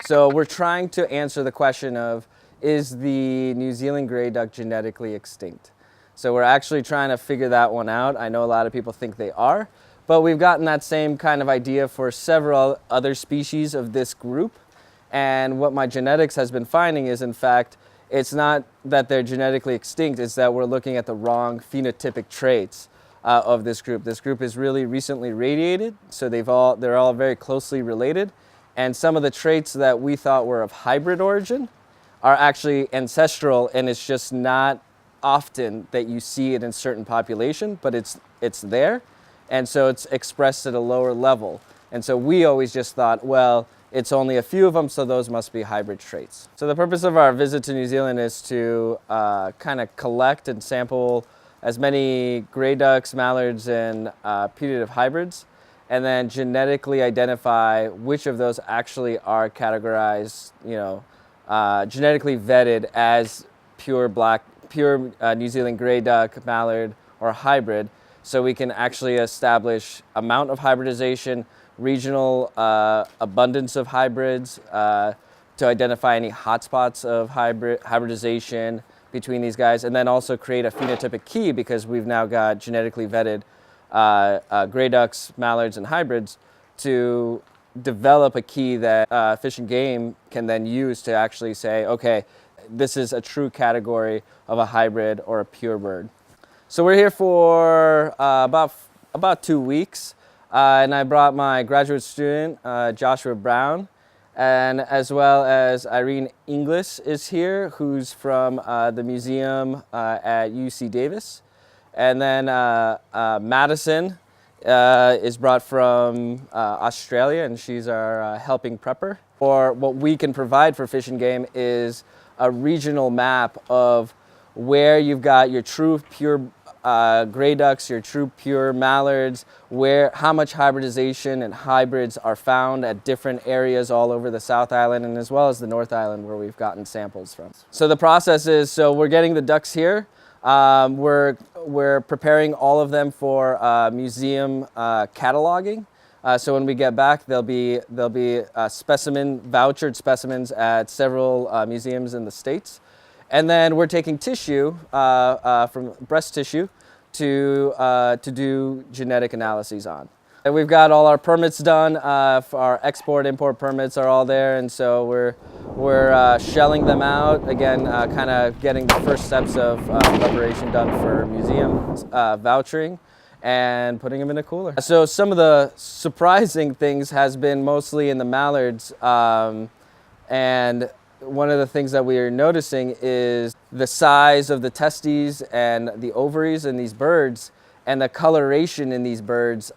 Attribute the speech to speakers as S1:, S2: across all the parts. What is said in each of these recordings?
S1: So we're trying to answer the question of, is the New Zealand grey duck genetically extinct? So we're actually trying to figure that one out. I know a lot of people think they are, but we've gotten that same kind of idea for several other species of this group. And what my genetics has been finding is, in fact, it's not that they're genetically extinct, it's that we're looking at the wrong phenotypic traits of this group. This group is really recently radiated, so they're all very closely related. And some of the traits that we thought were of hybrid origin are actually ancestral, and it's just not often that you see it in certain population, but it's there. And so it's expressed at a lower level. And so we always just thought, well, it's only a few of them, so those must be hybrid traits. So the purpose of our visit to New Zealand is to kind of collect and sample as many gray ducks, mallards, and putative hybrids, and then genetically identify which of those actually are categorized, genetically vetted as pure New Zealand gray duck, mallard, or hybrid, so we can actually establish amount of hybridization, regional abundance of hybrids, to identify any hotspots of hybridization between these guys, and then also create a phenotypic key, because we've now got genetically vetted gray ducks, mallards, and hybrids, to develop a key that Fish and Game can then use to actually say, okay, this is a true category of a hybrid or a pure bird. So we're here for about 2 weeks, and I brought my graduate student, Joshua Brown, and as well as Irene Inglis is here, who's from the museum at UC Davis. And then Madison is brought from Australia, and she's our helping prepper. Or what we can provide for Fish and Game is a regional map of where you've got your true pure gray ducks, your true pure mallards, how much hybridization and hybrids are found at different areas all over the South Island, and as well as the North Island, where we've gotten samples from. So the process is, so we're getting the ducks here. We're preparing all of them for museum cataloging. So when we get back, there'll be vouchered specimens at several museums in the States. And then we're taking tissue from breast tissue to do genetic analyses on. And we've got all our permits done. Our export-import permits are all there, and so we're shelling them out. Again, kind of getting the first steps of preparation done for museum vouchering and putting them in a cooler. So some of the surprising things has been mostly in the mallards, and one of the things that we are noticing is the size of the testes and the ovaries in these birds, and the coloration in these birds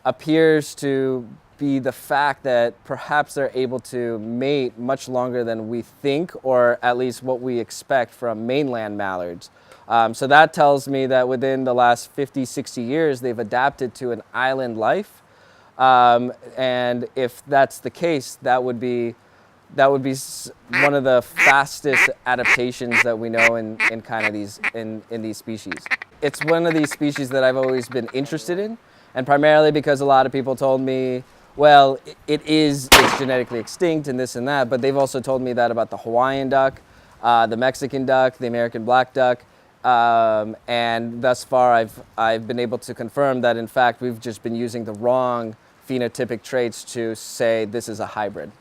S1: appears to be the fact that perhaps they're able to mate much longer than we think, or at least what we expect from mainland mallards. So that tells me that within the last 50, 60 years, they've adapted to an island life. And if that's the case, that would be one of the fastest adaptations that we know in kind of these species. It's one of these species that I've always been interested in, and primarily because a lot of people told me, well, it's genetically extinct and this and that, but they've also told me that about the Hawaiian duck, the Mexican duck, the American black duck, and thus far I've been able to confirm that in fact we've just been using the wrong phenotypic traits to say this is a hybrid.